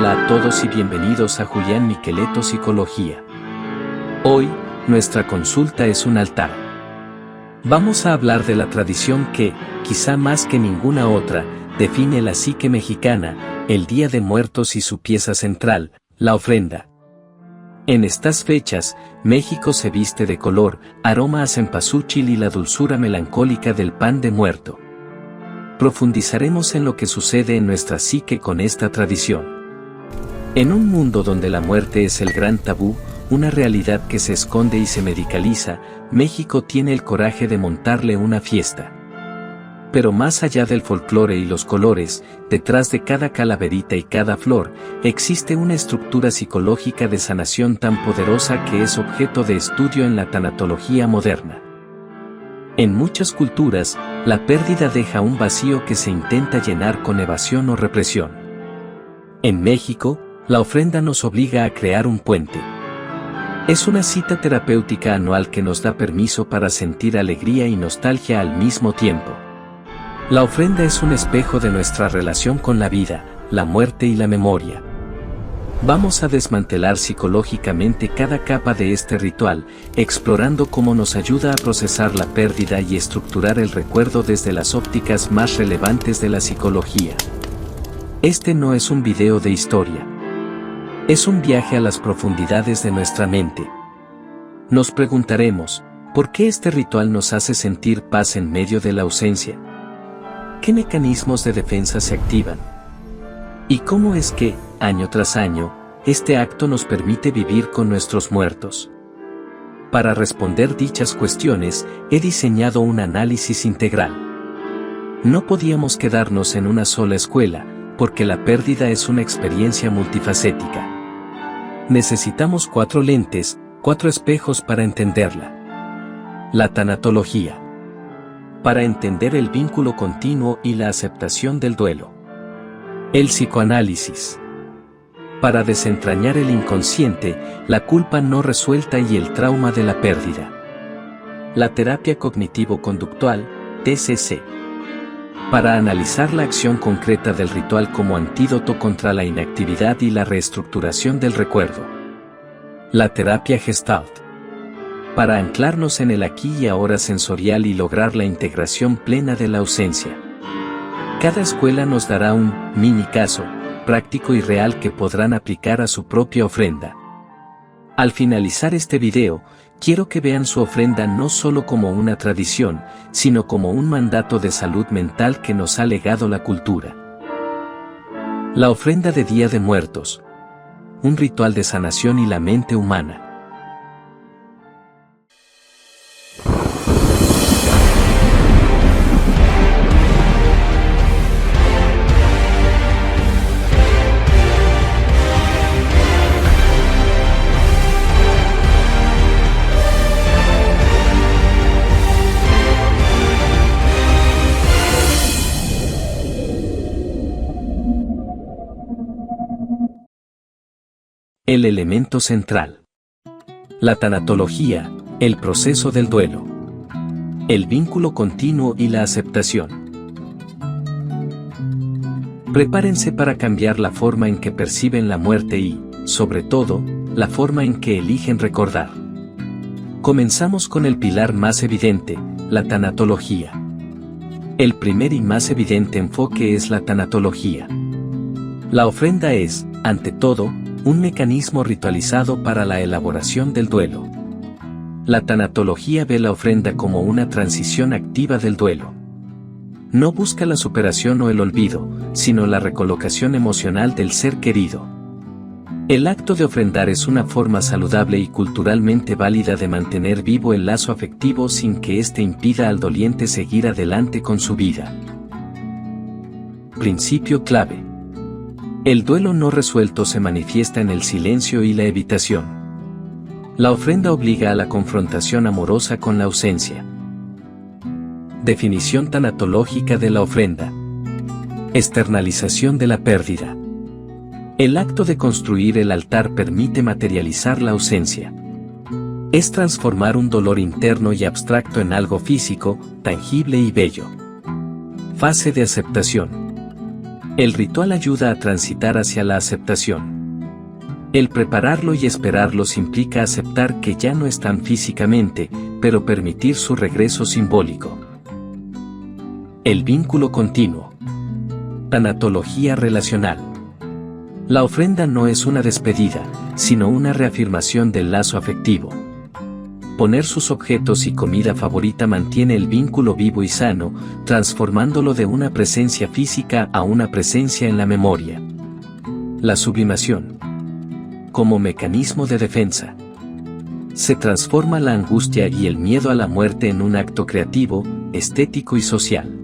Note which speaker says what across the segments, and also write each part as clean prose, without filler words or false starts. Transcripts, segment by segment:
Speaker 1: Hola a todos y bienvenidos a Julián Miqueleto Psicología. Hoy, nuestra consulta es un altar. Vamos a hablar de la tradición que, quizá más que ninguna otra, define la psique mexicana, el Día de Muertos y su pieza central, la ofrenda. En estas fechas, México se viste de color, aroma a cempasúchil y la dulzura melancólica del pan de muerto. Profundizaremos en lo que sucede en nuestra psique con esta tradición. En un mundo donde la muerte es el gran tabú, una realidad que se esconde y se medicaliza, México tiene el coraje de montarle una fiesta. Pero más allá del folclore y los colores, detrás de cada calaverita y cada flor, existe una estructura psicológica de sanación tan poderosa que es objeto de estudio en la tanatología moderna. En muchas culturas, la pérdida deja un vacío que se intenta llenar con evasión o represión. En México, la ofrenda nos obliga a crear un puente. Es una cita terapéutica anual que nos da permiso para sentir alegría y nostalgia al mismo tiempo. La ofrenda es un espejo de nuestra relación con la vida, la muerte y la memoria. Vamos a desmantelar psicológicamente cada capa de este ritual, explorando cómo nos ayuda a procesar la pérdida y estructurar el recuerdo desde las ópticas más relevantes de la psicología. Este no es un video de historia. Es un viaje a las profundidades de nuestra mente. Nos preguntaremos, ¿por qué este ritual nos hace sentir paz en medio de la ausencia? ¿Qué mecanismos de defensa se activan? ¿Y cómo es que, año tras año, este acto nos permite vivir con nuestros muertos? Para responder dichas cuestiones, he diseñado un análisis integral. No podíamos quedarnos en una sola escuela, porque la pérdida es una experiencia multifacética. Necesitamos 4 lentes, 4 espejos para entenderla. La tanatología. Para entender el vínculo continuo y la aceptación del duelo. El psicoanálisis. Para desentrañar el inconsciente, la culpa no resuelta y el trauma de la pérdida. La terapia cognitivo-conductual, TCC. Para analizar la acción concreta del ritual como antídoto contra la inactividad y la reestructuración del recuerdo. La terapia Gestalt. Para anclarnos en el aquí y ahora sensorial y lograr la integración plena de la ausencia. Cada escuela nos dará un mini caso, práctico y real que podrán aplicar a su propia ofrenda. Al finalizar este video, quiero que vean su ofrenda no solo como una tradición, sino como un mandato de salud mental que nos ha legado la cultura. La ofrenda de Día de Muertos. Un ritual de sanación y la mente humana. El elemento central. La tanatología, el proceso del duelo. El vínculo continuo y la aceptación. Prepárense para cambiar la forma en que perciben la muerte y, sobre todo, la forma en que eligen recordar. Comenzamos con el pilar más evidente, la tanatología. El primer y más evidente enfoque es la tanatología. La ofrenda es, ante todo, un mecanismo ritualizado para la elaboración del duelo. La tanatología ve la ofrenda como una transición activa del duelo. No busca la superación o el olvido, sino la recolocación emocional del ser querido. El acto de ofrendar es una forma saludable y culturalmente válida de mantener vivo el lazo afectivo sin que éste impida al doliente seguir adelante con su vida. Principio clave. El duelo no resuelto se manifiesta en el silencio y la evitación. La ofrenda obliga a la confrontación amorosa con la ausencia. Definición tanatológica de la ofrenda. Externalización de la pérdida. El acto de construir el altar permite materializar la ausencia. Es transformar un dolor interno y abstracto en algo físico, tangible y bello. Fase de aceptación. El ritual ayuda a transitar hacia la aceptación. El prepararlo y esperarlos implica aceptar que ya no están físicamente, pero permitir su regreso simbólico. El vínculo continuo. Tanatología relacional. La ofrenda no es una despedida, sino una reafirmación del lazo afectivo. Poner sus objetos y comida favorita mantiene el vínculo vivo y sano, transformándolo de una presencia física a una presencia en la memoria. La sublimación. Como mecanismo de defensa. Se transforma la angustia y el miedo a la muerte en un acto creativo, estético y social.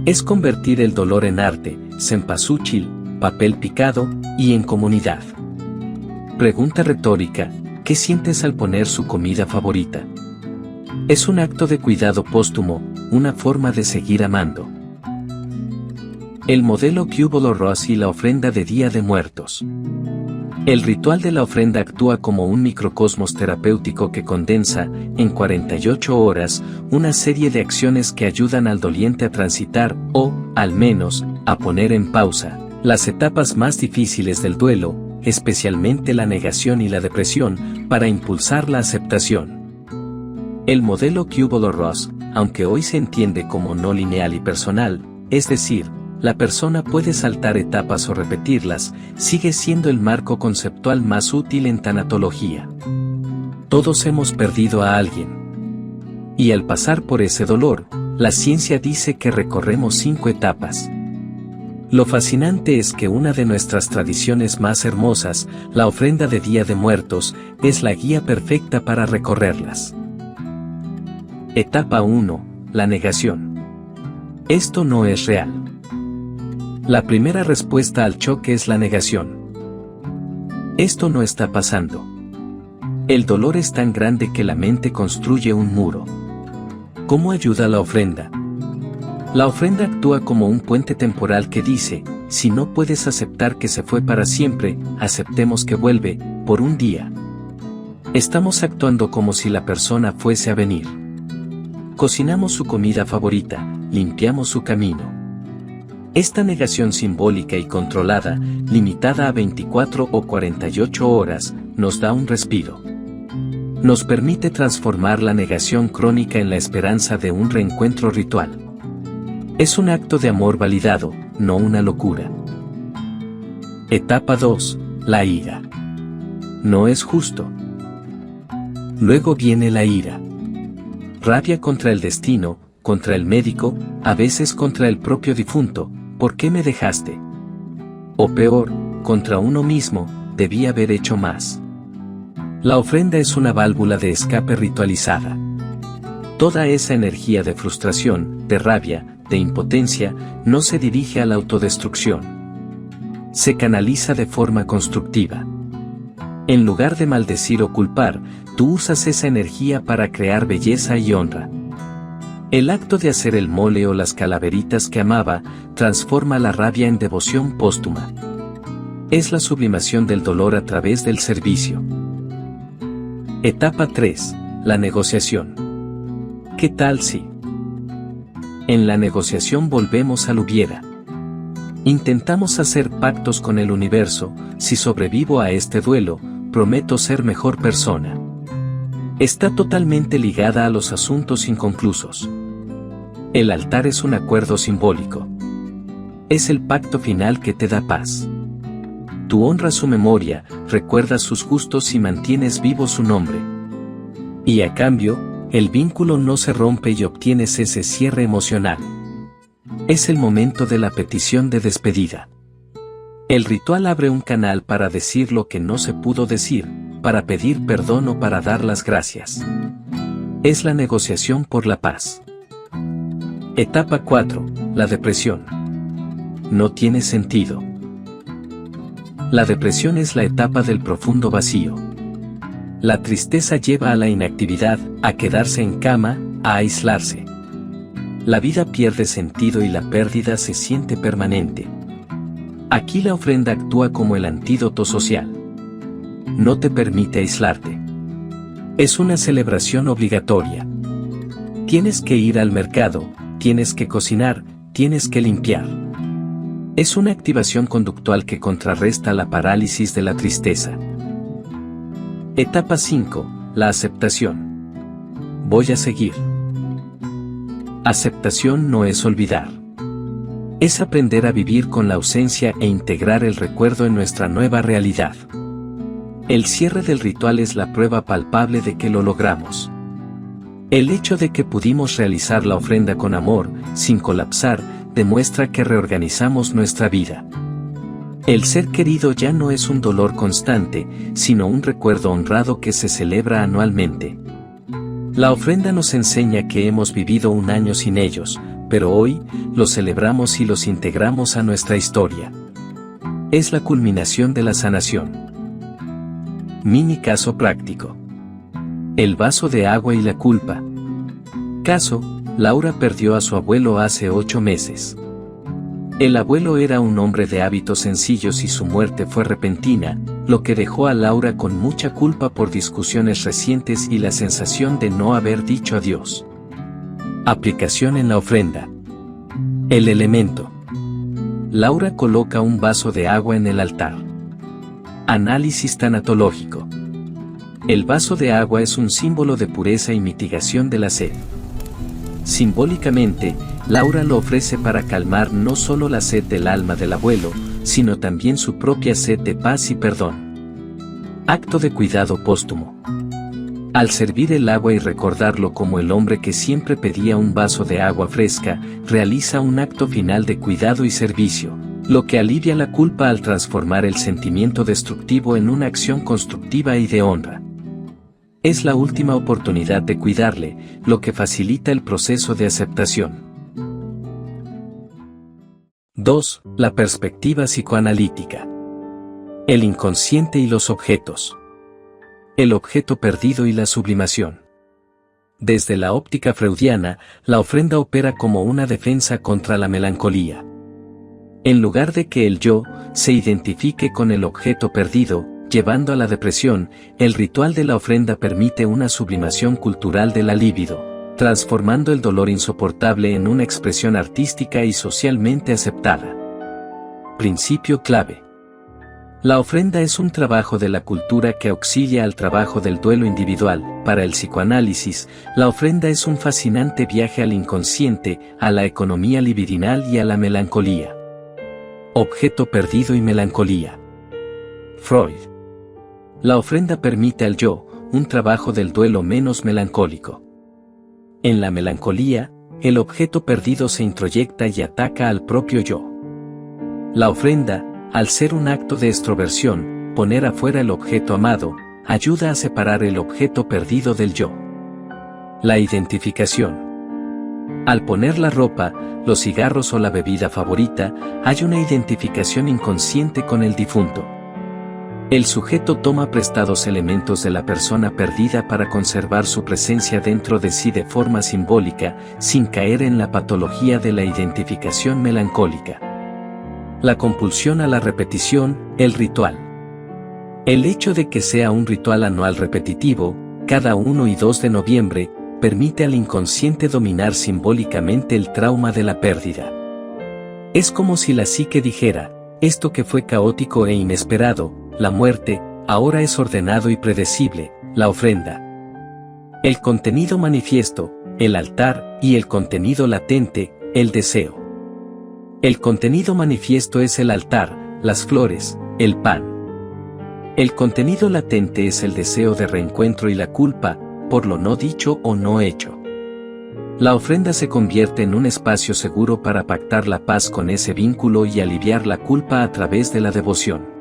Speaker 1: Es convertir el dolor en arte, cempasúchil, papel picado, y en comunidad. Pregunta retórica: ¿qué sientes al poner su comida favorita? Es un acto de cuidado póstumo, una forma de seguir amando. El modelo Kübler-Ross y la ofrenda de Día de Muertos. El ritual de la ofrenda actúa como un microcosmos terapéutico que condensa, en 48 horas, una serie de acciones que ayudan al doliente a transitar, o, al menos, a poner en pausa, las etapas más difíciles del duelo, especialmente la negación y la depresión, para impulsar la aceptación. El modelo Kübler-Ross, aunque hoy se entiende como no lineal y personal, es decir, la persona puede saltar etapas o repetirlas, sigue siendo el marco conceptual más útil en tanatología. Todos hemos perdido a alguien. Y al pasar por ese dolor, la ciencia dice que recorremos 5 etapas. Lo fascinante es que una de nuestras tradiciones más hermosas, la ofrenda de Día de Muertos, es la guía perfecta para recorrerlas. Etapa 1. La negación. Esto no es real. La primera respuesta al choque es la negación. Esto no está pasando. El dolor es tan grande que la mente construye un muro. ¿Cómo ayuda la ofrenda? La ofrenda actúa como un puente temporal que dice: si no puedes aceptar que se fue para siempre, aceptemos que vuelve, por un día. Estamos actuando como si la persona fuese a venir. Cocinamos su comida favorita, limpiamos su camino. Esta negación simbólica y controlada, limitada a 24 o 48 horas, nos da un respiro. Nos permite transformar la negación crónica en la esperanza de un reencuentro ritual. Es un acto de amor validado, no una locura. Etapa 2. La ira. No es justo. Luego viene la ira. Rabia contra el destino, contra el médico, a veces contra el propio difunto. ¿Por qué me dejaste? O peor, contra uno mismo, debí haber hecho más. La ofrenda es una válvula de escape ritualizada. Toda esa energía de frustración, de rabia, de impotencia, no se dirige a la autodestrucción. Se canaliza de forma constructiva. En lugar de maldecir o culpar, tú usas esa energía para crear belleza y honra. El acto de hacer el mole o las calaveritas que amaba, transforma la rabia en devoción póstuma. Es la sublimación del dolor a través del servicio. Etapa 3. La negociación. ¿Qué tal si? En la negociación volvemos al hubiera. Intentamos hacer pactos con el universo: si sobrevivo a este duelo, prometo ser mejor persona. Está totalmente ligada a los asuntos inconclusos. El altar es un acuerdo simbólico. Es el pacto final que te da paz. Tú honras su memoria, recuerdas sus gustos y mantienes vivo su nombre. Y a cambio, el vínculo no se rompe y obtienes ese cierre emocional. Es el momento de la petición de despedida. El ritual abre un canal para decir lo que no se pudo decir, para pedir perdón o para dar las gracias. Es la negociación por la paz. Etapa 4. La depresión. No tiene sentido. La depresión es la etapa del profundo vacío. La tristeza lleva a la inactividad, a quedarse en cama, a aislarse. La vida pierde sentido y la pérdida se siente permanente. Aquí la ofrenda actúa como el antídoto social. No te permite aislarte. Es una celebración obligatoria. Tienes que ir al mercado, tienes que cocinar, tienes que limpiar. Es una activación conductual que contrarresta la parálisis de la tristeza. Etapa 5. La aceptación. Voy a seguir. Aceptación no es olvidar. Es aprender a vivir con la ausencia e integrar el recuerdo en nuestra nueva realidad. El cierre del ritual es la prueba palpable de que lo logramos. El hecho de que pudimos realizar la ofrenda con amor, sin colapsar, demuestra que reorganizamos nuestra vida. El ser querido ya no es un dolor constante, sino un recuerdo honrado que se celebra anualmente. La ofrenda nos enseña que hemos vivido un año sin ellos, pero hoy, los celebramos y los integramos a nuestra historia. Es la culminación de la sanación. Mini caso práctico. El vaso de agua y la culpa. Caso: Laura perdió a su abuelo hace 8 meses. El abuelo era un hombre de hábitos sencillos y su muerte fue repentina, lo que dejó a Laura con mucha culpa por discusiones recientes y la sensación de no haber dicho adiós. Aplicación en la ofrenda. El elemento. Laura coloca un vaso de agua en el altar. Análisis tanatológico. El vaso de agua es un símbolo de pureza y mitigación de la sed. Simbólicamente, Laura lo ofrece para calmar no solo la sed del alma del abuelo, sino también su propia sed de paz y perdón. Acto de cuidado póstumo. Al servir el agua y recordarlo como el hombre que siempre pedía un vaso de agua fresca, realiza un acto final de cuidado y servicio, lo que alivia la culpa al transformar el sentimiento destructivo en una acción constructiva y de honra. Es la última oportunidad de cuidarle, lo que facilita el proceso de aceptación. 2. La perspectiva psicoanalítica. El inconsciente y los objetos. El objeto perdido y la sublimación. Desde la óptica freudiana, la ofrenda opera como una defensa contra la melancolía. En lugar de que el yo se identifique con el objeto perdido, llevando a la depresión, el ritual de la ofrenda permite una sublimación cultural de la libido, transformando el dolor insoportable en una expresión artística y socialmente aceptada. Principio clave. La ofrenda es un trabajo de la cultura que auxilia al trabajo del duelo individual. Para el psicoanálisis, la ofrenda es un fascinante viaje al inconsciente, a la economía libidinal y a la melancolía. Objeto perdido y melancolía. Freud. La ofrenda permite al yo, un trabajo del duelo menos melancólico. En la melancolía, el objeto perdido se introyecta y ataca al propio yo. La ofrenda, al ser un acto de extroversión, poner afuera el objeto amado, ayuda a separar el objeto perdido del yo. La identificación. Al poner la ropa, los cigarros o la bebida favorita, hay una identificación inconsciente con el difunto. El sujeto toma prestados elementos de la persona perdida para conservar su presencia dentro de sí de forma simbólica, sin caer en la patología de la identificación melancólica. La compulsión a la repetición, el ritual. El hecho de que sea un ritual anual repetitivo, cada 1 y 2 de noviembre, permite al inconsciente dominar simbólicamente el trauma de la pérdida. Es como si la psique dijera: esto que fue caótico e inesperado, la muerte, ahora es ordenado y predecible, la ofrenda. El contenido manifiesto, el altar, y el contenido latente, el deseo. El contenido manifiesto es el altar, las flores, el pan. El contenido latente es el deseo de reencuentro y la culpa, por lo no dicho o no hecho. La ofrenda se convierte en un espacio seguro para pactar la paz con ese vínculo y aliviar la culpa a través de la devoción.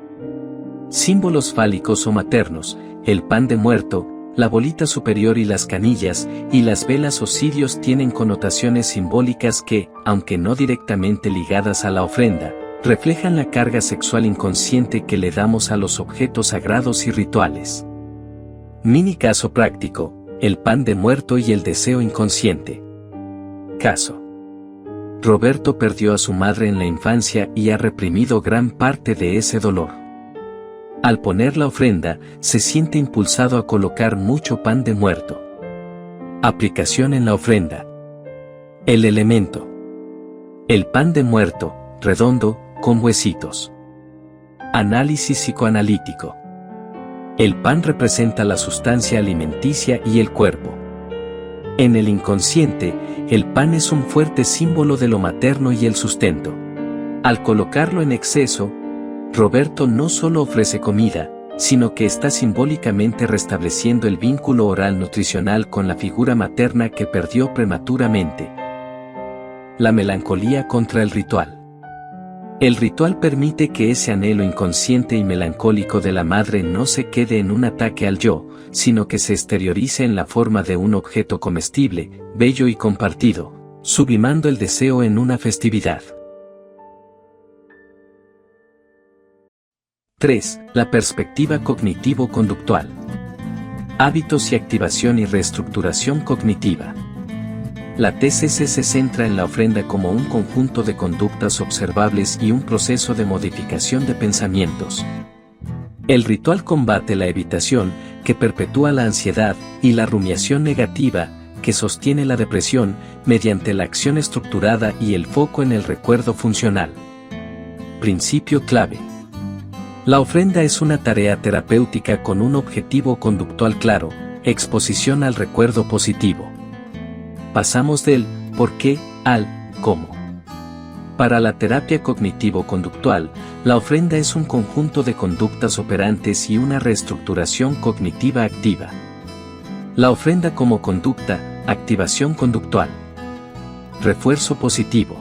Speaker 1: Símbolos fálicos o maternos, el pan de muerto, la bolita superior y las canillas, y las velas o cirios tienen connotaciones simbólicas que, aunque no directamente ligadas a la ofrenda, reflejan la carga sexual inconsciente que le damos a los objetos sagrados y rituales. Mini caso práctico, el pan de muerto y el deseo inconsciente. Caso. Roberto perdió a su madre en la infancia y ha reprimido gran parte de ese dolor. Al poner la ofrenda, se siente impulsado a colocar mucho pan de muerto. Aplicación en la ofrenda. El elemento. El pan de muerto, redondo, con huesitos. Análisis psicoanalítico. El pan representa la sustancia alimenticia y el cuerpo. En el inconsciente, el pan es un fuerte símbolo de lo materno y el sustento. Al colocarlo en exceso, Roberto no solo ofrece comida, sino que está simbólicamente restableciendo el vínculo oral nutricional con la figura materna que perdió prematuramente. La melancolía contra el ritual. El ritual permite que ese anhelo inconsciente y melancólico de la madre no se quede en un ataque al yo, sino que se exteriorice en la forma de un objeto comestible, bello y compartido, sublimando el deseo en una festividad. 3. La perspectiva cognitivo-conductual. Hábitos y activación y reestructuración cognitiva. La TCC se centra en la ofrenda como un conjunto de conductas observables y un proceso de modificación de pensamientos. El ritual combate la evitación, que perpetúa la ansiedad, y la rumiación negativa, que sostiene la depresión, mediante la acción estructurada y el foco en el recuerdo funcional. Principio clave. La ofrenda es una tarea terapéutica con un objetivo conductual claro, exposición al recuerdo positivo. Pasamos del ¿por qué? Al ¿cómo? Para la terapia cognitivo-conductual, la ofrenda es un conjunto de conductas operantes y una reestructuración cognitiva activa. La ofrenda como conducta, activación conductual. Refuerzo positivo.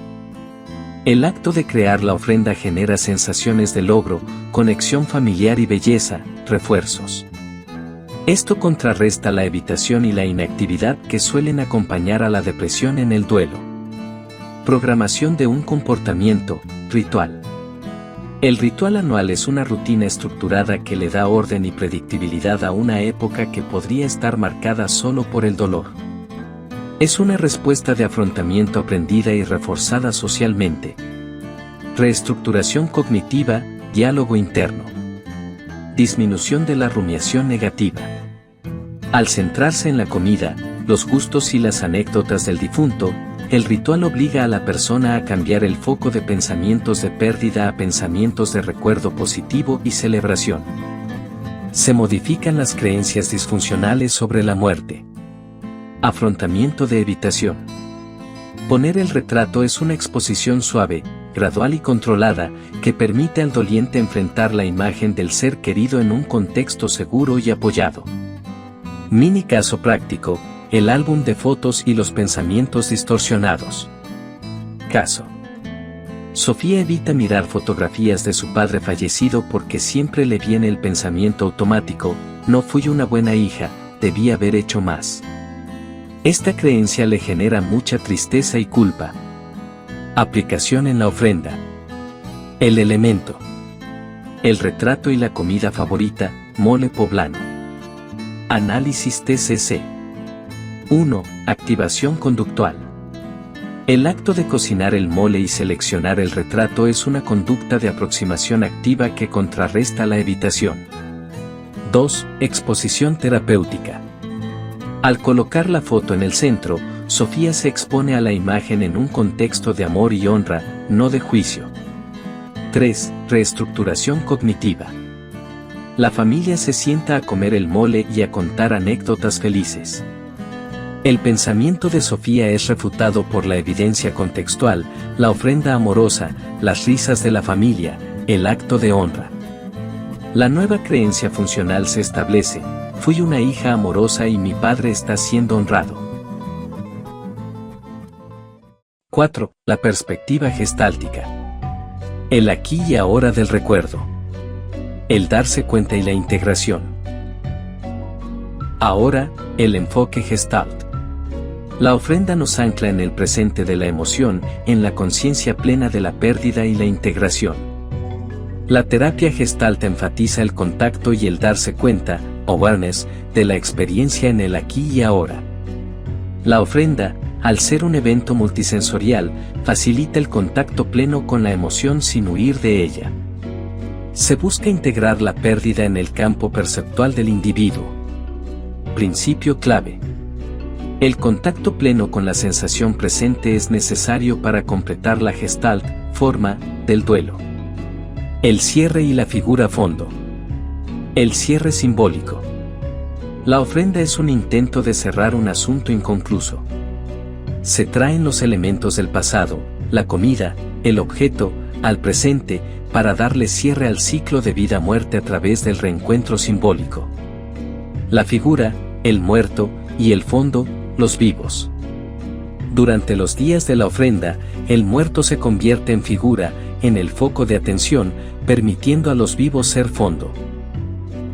Speaker 1: El acto de crear la ofrenda genera sensaciones de logro, conexión familiar y belleza, refuerzos. Esto contrarresta la evitación y la inactividad que suelen acompañar a la depresión en el duelo. Programación de un comportamiento, ritual. El ritual anual es una rutina estructurada que le da orden y predictibilidad a una época que podría estar marcada solo por el dolor. Es una respuesta de afrontamiento aprendida y reforzada socialmente. Reestructuración cognitiva, diálogo interno. Disminución de la rumiación negativa. Al centrarse en la comida, los gustos y las anécdotas del difunto, el ritual obliga a la persona a cambiar el foco de pensamientos de pérdida a pensamientos de recuerdo positivo y celebración. Se modifican las creencias disfuncionales sobre la muerte. Afrontamiento de evitación. Poner el retrato es una exposición suave, gradual y controlada, que permite al doliente enfrentar la imagen del ser querido en un contexto seguro y apoyado. Mini caso práctico, el álbum de fotos y los pensamientos distorsionados. Caso. Sofía evita mirar fotografías de su padre fallecido porque siempre le viene el pensamiento automático, no fui una buena hija, debí haber hecho más. Esta creencia le genera mucha tristeza y culpa. Aplicación en la ofrenda. El elemento. El retrato y la comida favorita, mole poblano. Análisis TCC. 1. Activación conductual. El acto de cocinar el mole y seleccionar el retrato es una conducta de aproximación activa que contrarresta la evitación. 2. Exposición terapéutica. Al colocar la foto en el centro, Sofía se expone a la imagen en un contexto de amor y honra, no de juicio. 3. Reestructuración cognitiva. La familia se sienta a comer el mole y a contar anécdotas felices. El pensamiento de Sofía es refutado por la evidencia contextual, la ofrenda amorosa, las risas de la familia, el acto de honra. La nueva creencia funcional se establece: fui una hija amorosa y mi padre está siendo honrado. 4. La perspectiva gestáltica. El aquí y ahora del recuerdo. El darse cuenta y la integración. Ahora, el enfoque gestalt. La ofrenda nos ancla en el presente de la emoción, en la conciencia plena de la pérdida y la integración. La terapia gestalt enfatiza el contacto y el darse cuenta, awareness, de la experiencia en el aquí y ahora. La ofrenda, al ser un evento multisensorial, facilita el contacto pleno con la emoción sin huir de ella. Se busca integrar la pérdida en el campo perceptual del individuo. Principio clave. El contacto pleno con la sensación presente es necesario para completar la gestalt, forma, del duelo. El cierre y la figura fondo. El cierre simbólico. La ofrenda es un intento de cerrar un asunto inconcluso. Se traen los elementos del pasado, la comida, el objeto, al presente, para darle cierre al ciclo de vida-muerte a través del reencuentro simbólico. La figura, el muerto, y el fondo, los vivos. Durante los días de la ofrenda, el muerto se convierte en figura, en el foco de atención, permitiendo a los vivos ser fondo.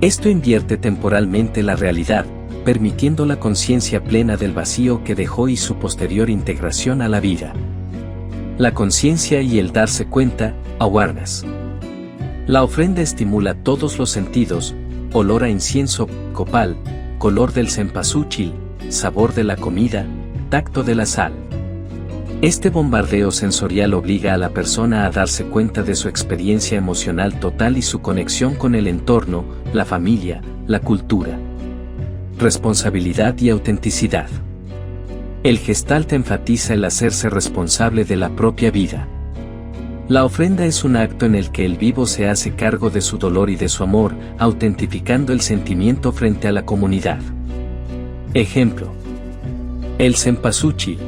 Speaker 1: Esto invierte temporalmente la realidad, permitiendo la conciencia plena del vacío que dejó y su posterior integración a la vida. La conciencia y el darse cuenta, awareness. La ofrenda estimula todos los sentidos: olor a incienso, copal, color del cempasúchil, sabor de la comida, tacto de la sal. Este bombardeo sensorial obliga a la persona a darse cuenta de su experiencia emocional total y su conexión con el entorno, la familia, la cultura. Responsabilidad y autenticidad. El Gestalt enfatiza el hacerse responsable de la propia vida. La ofrenda es un acto en el que el vivo se hace cargo de su dolor y de su amor, autentificando el sentimiento frente a la comunidad. Ejemplo. El cempasúchil.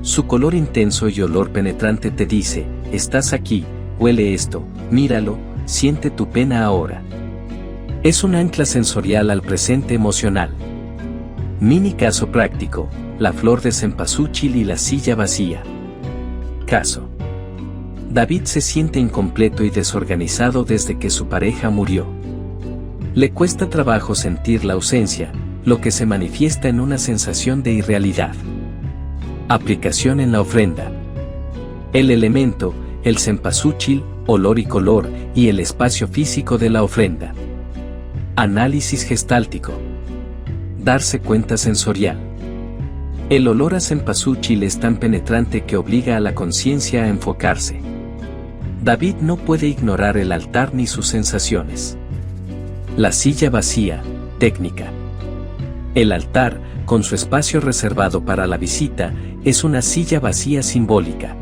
Speaker 1: Su color intenso y olor penetrante te dice: estás aquí, huele esto, míralo, siente tu pena ahora. Es un ancla sensorial al presente emocional. Mini caso práctico: la flor de cempasúchil y la silla vacía. Caso. David se siente incompleto y desorganizado desde que su pareja murió. Le cuesta trabajo sentir la ausencia, lo que se manifiesta en una sensación de irrealidad. Aplicación en la ofrenda. El elemento, el cempasúchil, olor y color, y el espacio físico de la ofrenda. Análisis gestáltico. Darse cuenta sensorial. El olor a cempasúchil es tan penetrante que obliga a la conciencia a enfocarse. David no puede ignorar el altar ni sus sensaciones. La silla vacía, técnica. El altar, con su espacio reservado para la visita, es una silla vacía simbólica.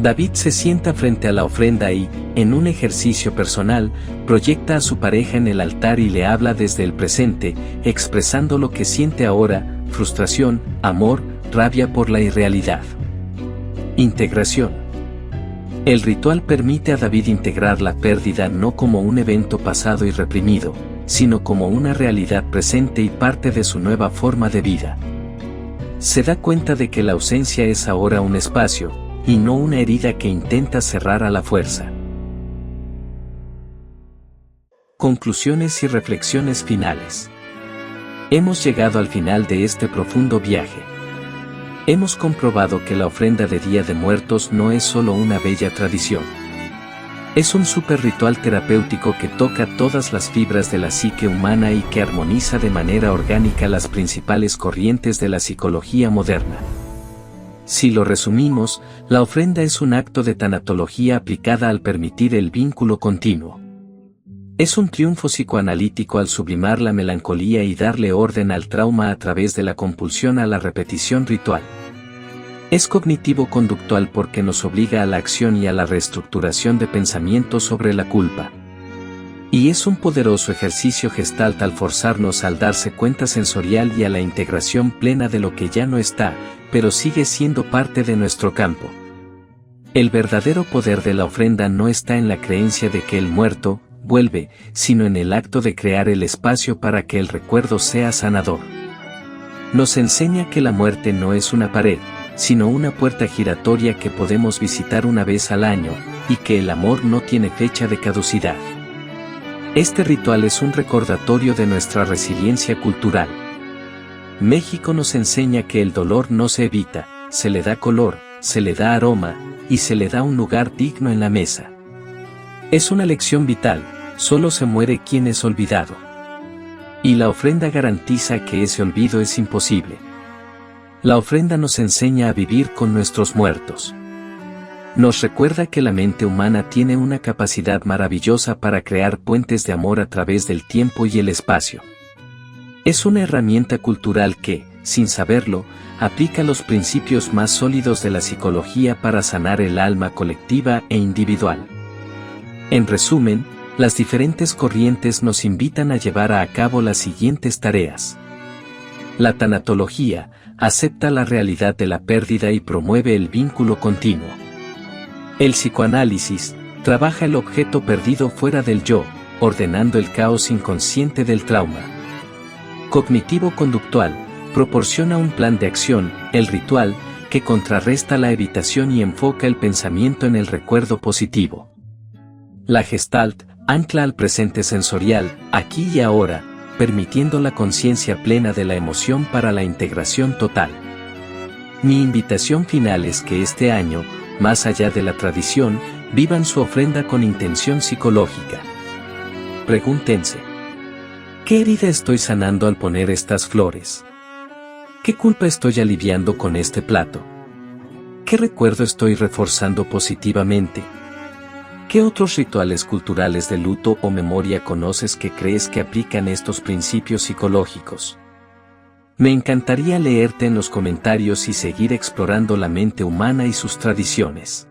Speaker 1: David se sienta frente a la ofrenda y, en un ejercicio personal, proyecta a su pareja en el altar y le habla desde el presente, expresando lo que siente ahora: frustración, amor, rabia por la irrealidad. Integración. El ritual permite a David integrar la pérdida no como un evento pasado y reprimido, sino como una realidad presente y parte de su nueva forma de vida. Se da cuenta de que la ausencia es ahora un espacio, y no una herida que intenta cerrar a la fuerza. Conclusiones y reflexiones finales. Hemos llegado al final de este profundo viaje. Hemos comprobado que la ofrenda de Día de Muertos no es solo una bella tradición. Es un super ritual terapéutico que toca todas las fibras de la psique humana y que armoniza de manera orgánica las principales corrientes de la psicología moderna. Si lo resumimos, la ofrenda es un acto de tanatología aplicada al permitir el vínculo continuo. Es un triunfo psicoanalítico al sublimar la melancolía y darle orden al trauma a través de la compulsión a la repetición ritual. Es cognitivo-conductual porque nos obliga a la acción y a la reestructuración de pensamientos sobre la culpa. Y es un poderoso ejercicio gestalt al forzarnos al darse cuenta sensorial y a la integración plena de lo que ya no está, pero sigue siendo parte de nuestro campo. El verdadero poder de la ofrenda no está en la creencia de que el muerto vuelve, sino en el acto de crear el espacio para que el recuerdo sea sanador. Nos enseña que la muerte no es una pared, sino una puerta giratoria que podemos visitar una vez al año, y que el amor no tiene fecha de caducidad. Este ritual es un recordatorio de nuestra resiliencia cultural. México nos enseña que el dolor no se evita, se le da color, se le da aroma, y se le da un lugar digno en la mesa. Es una lección vital: solo se muere quien es olvidado. Y la ofrenda garantiza que ese olvido es imposible. La ofrenda nos enseña a vivir con nuestros muertos. Nos recuerda que la mente humana tiene una capacidad maravillosa para crear puentes de amor a través del tiempo y el espacio. Es una herramienta cultural que, sin saberlo, aplica los principios más sólidos de la psicología para sanar el alma colectiva e individual. En resumen, las diferentes corrientes nos invitan a llevar a cabo las siguientes tareas. La tanatología acepta la realidad de la pérdida y promueve el vínculo continuo. El psicoanálisis trabaja el objeto perdido fuera del yo, ordenando el caos inconsciente del trauma. Cognitivo-conductual proporciona un plan de acción, el ritual, que contrarresta la evitación y enfoca el pensamiento en el recuerdo positivo. La Gestalt ancla al presente sensorial, aquí y ahora, permitiendo la conciencia plena de la emoción para la integración total. Mi invitación final es que este año, más allá de la tradición, vivan su ofrenda con intención psicológica. Pregúntense: ¿qué herida estoy sanando al poner estas flores? ¿Qué culpa estoy aliviando con este plato? ¿Qué recuerdo estoy reforzando positivamente? ¿Qué otros rituales culturales de luto o memoria conoces que crees que aplican estos principios psicológicos? Me encantaría leerte en los comentarios y seguir explorando la mente humana y sus tradiciones.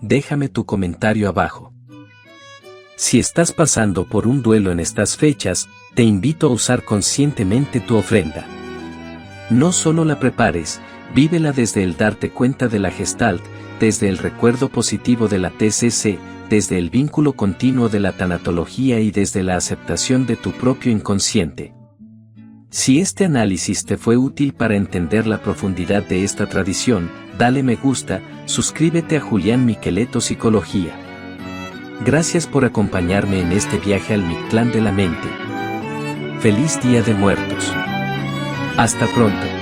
Speaker 1: Déjame tu comentario abajo. Si estás pasando por un duelo en estas fechas, te invito a usar conscientemente tu ofrenda. No solo la prepares, vívela desde el darte cuenta de la Gestalt, desde el recuerdo positivo de la TCC, desde el vínculo continuo de la tanatología y desde la aceptación de tu propio inconsciente. Si este análisis te fue útil para entender la profundidad de esta tradición, dale me gusta, suscríbete a Julián Miqueleto Psicología. Gracias por acompañarme en este viaje al Mictlán de la mente. Feliz Día de Muertos. Hasta pronto.